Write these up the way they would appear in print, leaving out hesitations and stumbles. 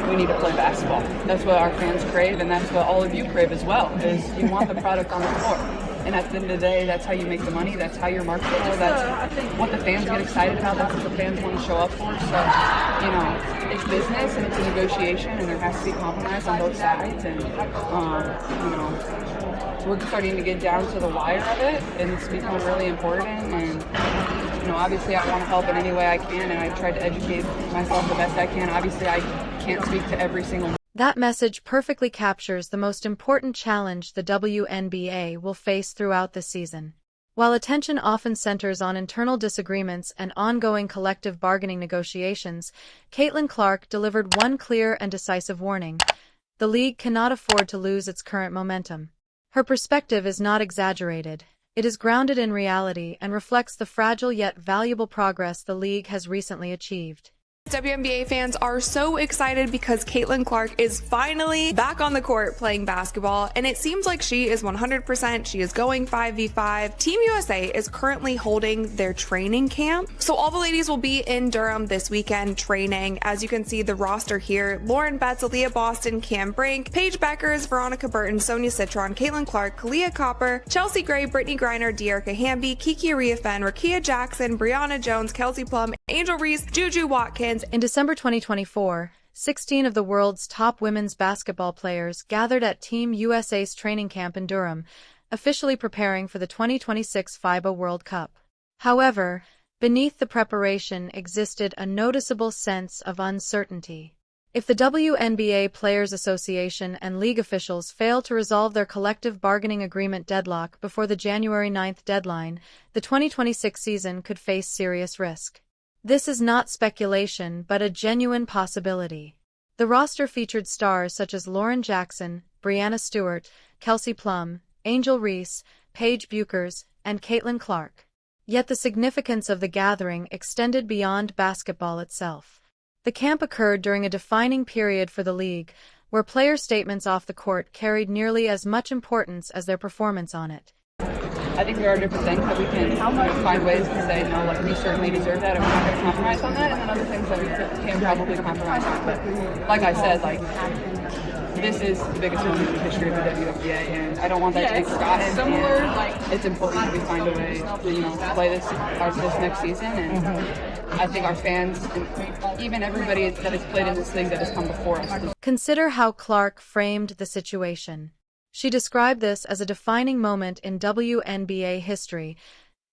we need to play basketball. That's what our fans crave, and that's what all of you crave as well, is you want the product on the floor. And at the end of the day, that's how you make the money, that's how you're marketable, that's what the fans get excited about, that's what the fans want to show up for. So, it's business and it's a negotiation, and there has to be compromise on both sides. And, we're starting to get down to the wire of it, and it's become really important. And, obviously I want to help in any way I can, and I try to educate myself the best I can. Obviously, I can't speak to every single. That message perfectly captures the most important challenge the WNBA will face throughout the season. While attention often centers on internal disagreements and ongoing collective bargaining negotiations, Caitlin Clark delivered one clear and decisive warning. The league cannot afford to lose its current momentum. Her perspective is not exaggerated. It is grounded in reality and reflects the fragile yet valuable progress the league has recently achieved. WNBA fans are so excited because Caitlin Clark is finally back on the court playing basketball, and it seems like she is 100%. She is going 5v5. Team USA is currently holding their training camp. So all the ladies will be in Durham this weekend training. As you can see the roster here, Lauren Betts, Aaliyah Boston, Cam Brink, Paige Beckers, Veronica Burton, Sonia Citron, Caitlin Clark, Kalia Copper, Chelsea Gray, Brittany Griner, Dearica Hamby, Kiki Ariafen, Rakia Jackson, Brianna Jones, Kelsey Plum, Angel Reese, Juju Watkins. In December 2024, 16 of the world's top women's basketball players gathered at Team USA's training camp in Durham, officially preparing for the 2026 FIBA World Cup. However, beneath the preparation existed a noticeable sense of uncertainty. If the WNBA Players Association and league officials fail to resolve their collective bargaining agreement deadlock before the January 9th deadline, the 2026 season could face serious risk. This is not speculation, but a genuine possibility. The roster featured stars such as Lauren Jackson, Brianna Stewart, Kelsey Plum, Angel Reese, Paige Beckers, and Caitlin Clark. Yet the significance of the gathering extended beyond basketball itself. The camp occurred during a defining period for the league, where player statements off the court carried nearly as much importance as their performance on it. I think there are different things that we can find ways to say, no, like, we certainly deserve that, and we're not going to compromise on that, and then other things that we can probably compromise on. But like I said, this is the biggest moment in the history of the WNBA, and I don't want that to be forgotten. It's important that we find a way to play this next season, and I think our fans, and even everybody that has played in this league that has come before us. Consider how Clark framed the situation. She described this as a defining moment in WNBA history,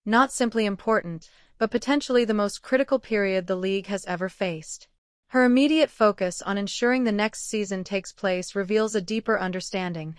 not simply important, but potentially the most critical period the league has ever faced. Her immediate focus on ensuring the next season takes place reveals a deeper understanding.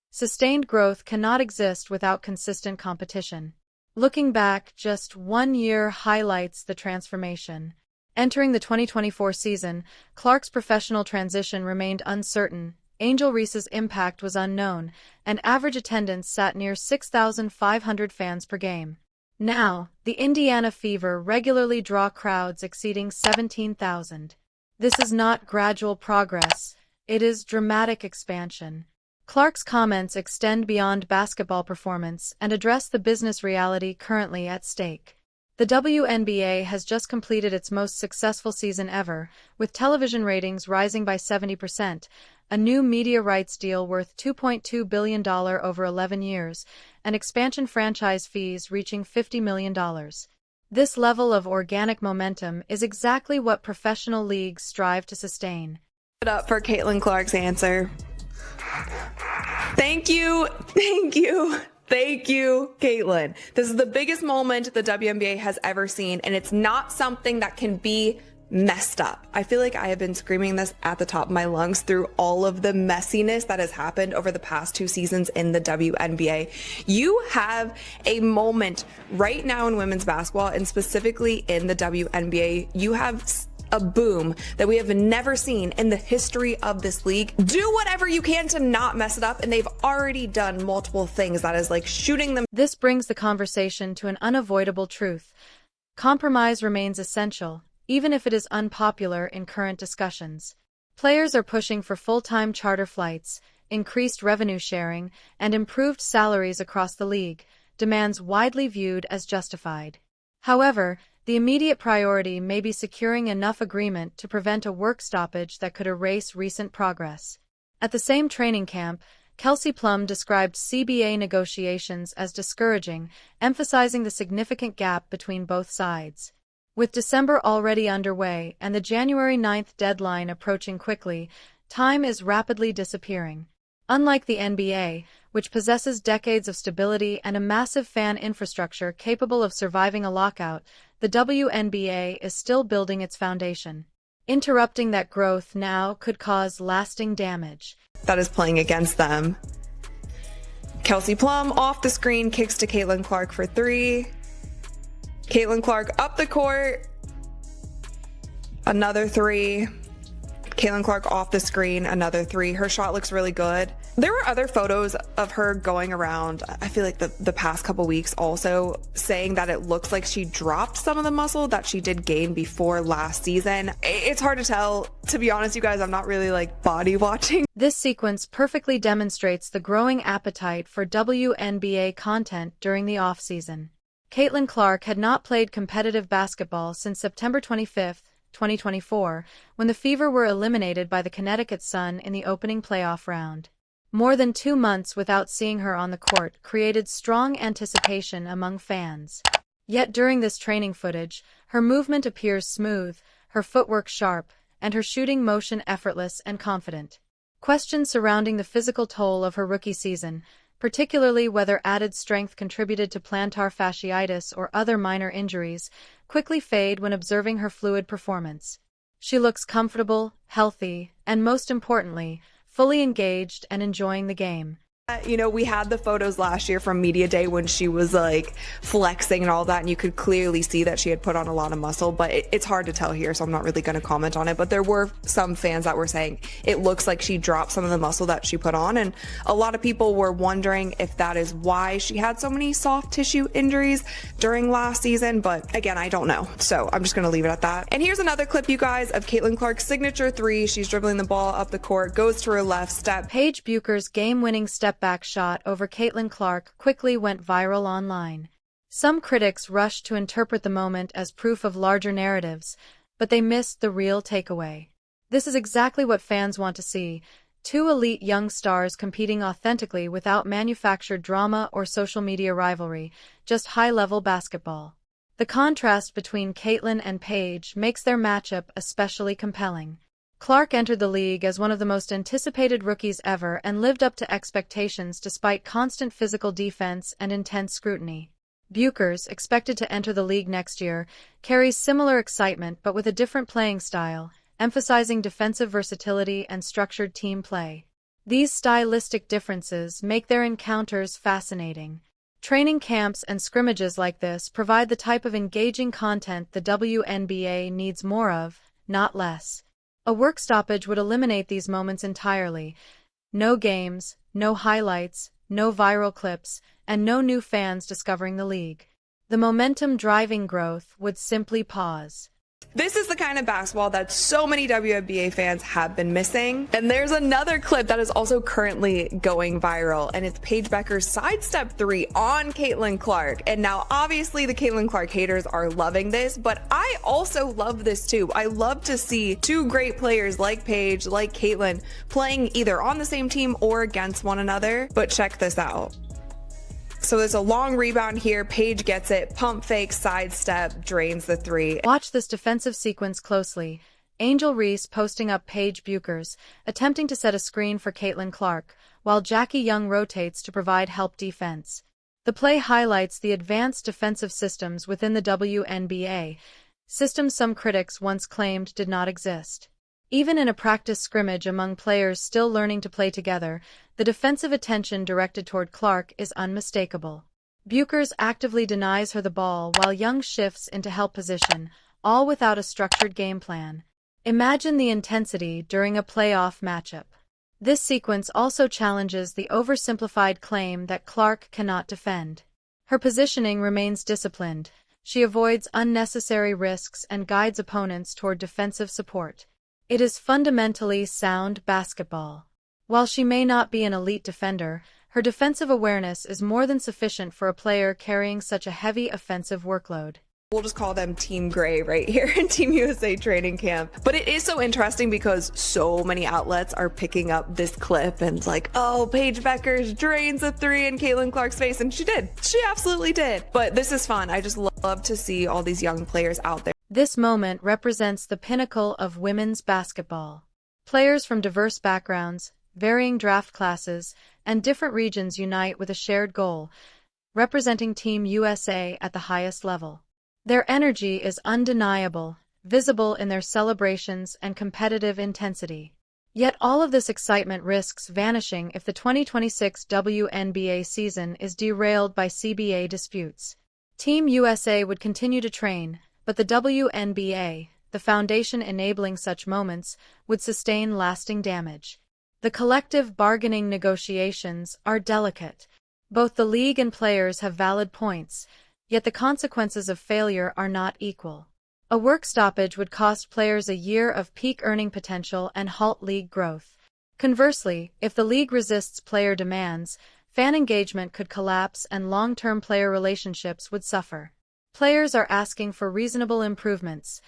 Sustained growth cannot exist without consistent competition. Looking back, just 1 year highlights the transformation. Entering the 2024 season, Clark's professional transition remained uncertain. Angel Reese's impact was unknown, and average attendance sat near 6,500 fans per game. Now, the Indiana Fever regularly draw crowds exceeding 17,000. This is not gradual progress, it is dramatic expansion. Clark's comments extend beyond basketball performance and address the business reality currently at stake. The WNBA has just completed its most successful season ever, with television ratings rising by 70%, a new media rights deal worth $2.2 billion over 11 years, and expansion franchise fees reaching $50 million. This level of organic momentum is exactly what professional leagues strive to sustain. It up for Caitlin Clark's answer. Thank you, Caitlin. This is the biggest moment the WNBA has ever seen, and it's not something that can be messed up. I feel like I have been screaming this at the top of my lungs through all of the messiness that has happened over the past 2 seasons in the WNBA. You have a moment right now in women's basketball, and specifically in the WNBA. You have a boom that we have never seen in the history of this league. Do whatever you can to not mess it up, and they've already done multiple things that is like shooting them. This brings the conversation to an unavoidable truth. Compromise remains essential, even if it is unpopular in current discussions. Players are pushing for full-time charter flights, increased revenue sharing, and improved salaries across the league, demands widely viewed as justified. However, The immediate priority may be securing enough agreement to prevent a work stoppage that could erase recent progress. At the same training camp, Kelsey Plum described CBA negotiations as discouraging, emphasizing the significant gap between both sides. With December already underway and the January 9th deadline approaching quickly, time is rapidly disappearing. Unlike the NBA, which possesses decades of stability and a massive fan infrastructure capable of surviving a lockout, the WNBA is still building its foundation. Interrupting that growth now could cause lasting damage. That is playing against them. Kelsey Plum off the screen, kicks to Caitlin Clark for three. Caitlin Clark up the court. Another three. Caitlin Clark off the screen, another three. Her shot looks really good. There were other photos of her going around, I feel like the past couple weeks also, saying that it looks like she dropped some of the muscle that she did gain before last season. It's hard to tell. To be honest, you guys, I'm not really like body watching. This sequence perfectly demonstrates the growing appetite for WNBA content during the offseason. Caitlin Clark had not played competitive basketball since September 25, 2024, when the Fever were eliminated by the Connecticut Sun in the opening playoff round. More than 2 months without seeing her on the court created strong anticipation among fans. Yet during this training footage, her movement appears smooth, her footwork sharp, and her shooting motion effortless and confident. Questions surrounding the physical toll of her rookie season, particularly whether added strength contributed to plantar fasciitis or other minor injuries, quickly fade when observing her fluid performance. She looks comfortable, healthy, and most importantly, fully engaged and enjoying the game. You know, we had the photos last year from Media Day when she was like flexing and all that, and you could clearly see that she had put on a lot of muscle, but it's hard to tell here, so I'm not really going to comment on it. But there were some fans that were saying it looks like she dropped some of the muscle that she put on, and a lot of people were wondering if that is why she had so many soft tissue injuries during last season, but again, I don't know, so I'm just going to leave it at that. And here's another clip, you guys, of Caitlin Clark's signature three. She's dribbling the ball up the court, goes to her left step. Paige Bucher's game-winning step-back shot over Caitlin Clark quickly went viral online. Some critics rushed to interpret the moment as proof of larger narratives, but they missed the real takeaway. This is exactly what fans want to see: two elite young stars competing authentically without manufactured drama or social media rivalry, just high-level basketball. The contrast between Caitlin and Paige makes their matchup especially compelling. Clark entered the league as one of the most anticipated rookies ever and lived up to expectations despite constant physical defense and intense scrutiny. Bucher's, expected to enter the league next year, carries similar excitement but with a different playing style, emphasizing defensive versatility and structured team play. These stylistic differences make their encounters fascinating. Training camps and scrimmages like this provide the type of engaging content the WNBA needs more of, not less. A work stoppage would eliminate these moments entirely. No games, no highlights, no viral clips, and no new fans discovering the league. The momentum driving growth would simply pause. This is the kind of basketball that so many WNBA fans have been missing. And there's another clip that is also currently going viral, and it's Paige Bucher's sidestep three on Caitlin Clark. And now obviously the Caitlin Clark haters are loving this, but I also love this too. I love to see two great players like Paige, like Caitlin, playing either on the same team or against one another. But check this out. So there's a long rebound here. Paige gets it, pump fake, sidestep, drains the three. Watch this defensive sequence closely. Angel Reese posting up Paige Bucher's, attempting to set a screen for Caitlin Clark, while Jackie Young rotates to provide help defense. The play highlights the advanced defensive systems within the WNBA, systems some critics once claimed did not exist. Even in a practice scrimmage among players still learning to play together, the defensive attention directed toward Clark is unmistakable. Bucher's actively denies her the ball while Young shifts into help position, all without a structured game plan. Imagine the intensity during a playoff matchup. This sequence also challenges the oversimplified claim that Clark cannot defend. Her positioning remains disciplined. She avoids unnecessary risks and guides opponents toward defensive support. It is fundamentally sound basketball. While she may not be an elite defender, her defensive awareness is more than sufficient for a player carrying such a heavy offensive workload. We'll just call them Team Gray right here in Team USA training camp. But it is so interesting because so many outlets are picking up this clip and like, oh, Paige Bueckers drains a three in Caitlin Clark's face. And she did. She absolutely did. But this is fun. I just love to see all these young players out there. This moment represents the pinnacle of women's basketball. Players from diverse backgrounds, varying draft classes, and different regions unite with a shared goal, representing Team USA at the highest level. Their energy is undeniable, visible in their celebrations and competitive intensity. Yet all of this excitement risks vanishing if the 2026 WNBA season is derailed by CBA disputes. Team USA would continue to train, but the WNBA, the foundation enabling such moments, would sustain lasting damage. The collective bargaining negotiations are delicate. Both the league and players have valid points, yet the consequences of failure are not equal. A work stoppage would cost players a year of peak earning potential and halt league growth. Conversely, if the league resists player demands, fan engagement could collapse and long-term player relationships would suffer. Players are asking for reasonable improvements,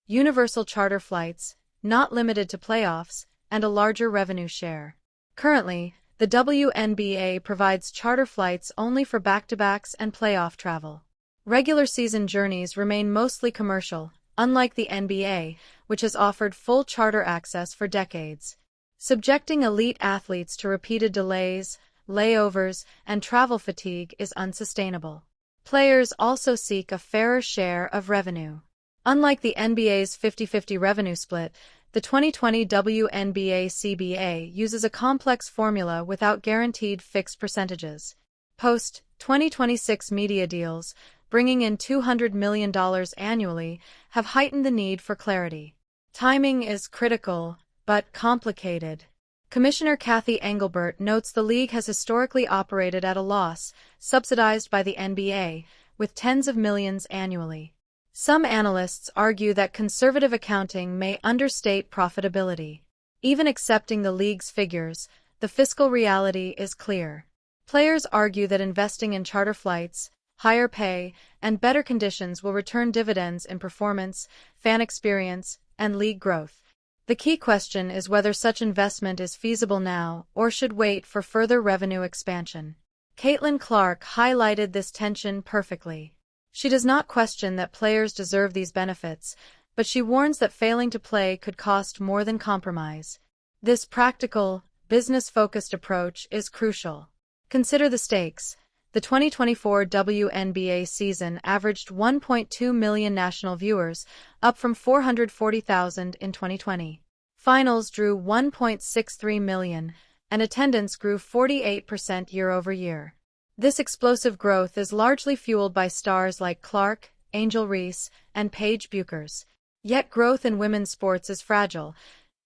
universal charter flights, not limited to playoffs, and a larger revenue share. Currently, the WNBA provides charter flights only for back-to-backs and playoff travel. Regular season journeys remain mostly commercial, unlike the NBA, which has offered full charter access for decades. Subjecting elite athletes to repeated delays, layovers, and travel fatigue is unsustainable. Players also seek a fairer share of revenue. Unlike the NBA's 50-50 revenue split, the 2020 WNBA CBA uses a complex formula without guaranteed fixed percentages. Post-2026 media deals, bringing in $200 million annually, have heightened the need for clarity. Timing is critical, but complicated. Commissioner Cathy Engelbert notes the league has historically operated at a loss, subsidized by the NBA, with tens of millions annually. Some analysts argue that conservative accounting may understate profitability. Even accepting the league's figures, the fiscal reality is clear. Players argue that investing in charter flights, higher pay, and better conditions will return dividends in performance, fan experience, and league growth. The key question is whether such investment is feasible now or should wait for further revenue expansion. Caitlin Clark highlighted this tension perfectly. She does not question that players deserve these benefits, but she warns that failing to play could cost more than compromise. This practical, business-focused approach is crucial. Consider the stakes. The 2024 WNBA season averaged 1.2 million national viewers, up from 440,000 in 2020. Finals drew 1.63 million, and attendance grew 48% year-over-year. This explosive growth is largely fueled by stars like Clark, Angel Reese, and Paige Bueckers. Yet growth in women's sports is fragile.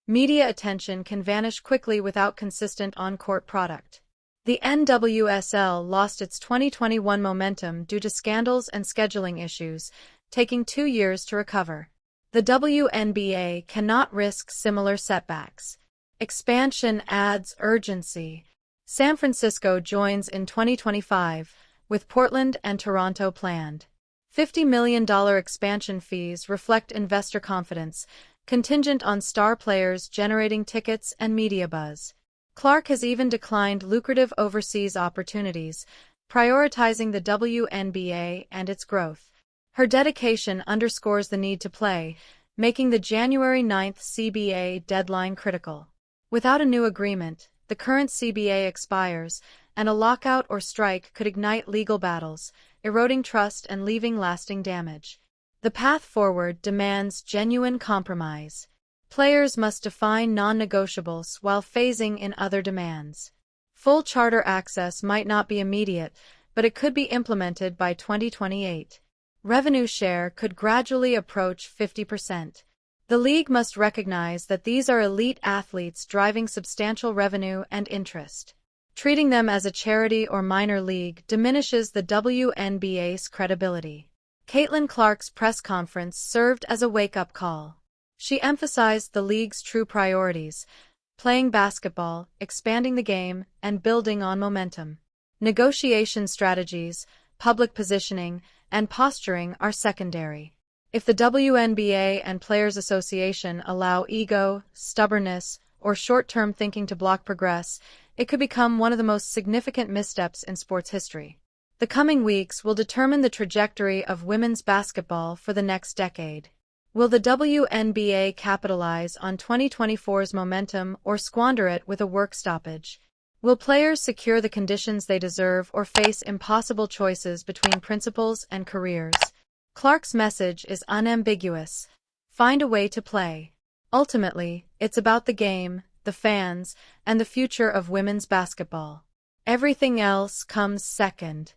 Media attention can vanish quickly without consistent on-court product. The NWSL lost its 2021 momentum due to scandals and scheduling issues, taking 2 years to recover. The WNBA cannot risk similar setbacks. Expansion adds urgency. San Francisco joins in 2025, with Portland and Toronto planned. $50 million expansion fees reflect investor confidence, contingent on star players generating tickets and media buzz. Clark has even declined lucrative overseas opportunities, prioritizing the WNBA and its growth. Her dedication underscores the need to play, making the January 9th CBA deadline critical. Without a new agreement, the current CBA expires, and a lockout or strike could ignite legal battles, eroding trust and leaving lasting damage. The path forward demands genuine compromise. Players must define non-negotiables while phasing in other demands. Full charter access might not be immediate, but it could be implemented by 2028. Revenue share could gradually approach 50%. The league must recognize that these are elite athletes driving substantial revenue and interest. Treating them as a charity or minor league diminishes the WNBA's credibility. Caitlin Clark's press conference served as a wake-up call. She emphasized the league's true priorities: playing basketball, expanding the game, and building on momentum. Negotiation strategies, public positioning, and posturing are secondary. If the WNBA and Players Association allow ego, stubbornness, or short-term thinking to block progress, it could become one of the most significant missteps in sports history. The coming weeks will determine the trajectory of women's basketball for the next decade. Will the WNBA capitalize on 2024's momentum or squander it with a work stoppage? Will players secure the conditions they deserve or face impossible choices between principles and careers? Clark's message is unambiguous. Find a way to play. Ultimately, it's about the game, the fans, and the future of women's basketball. Everything else comes second.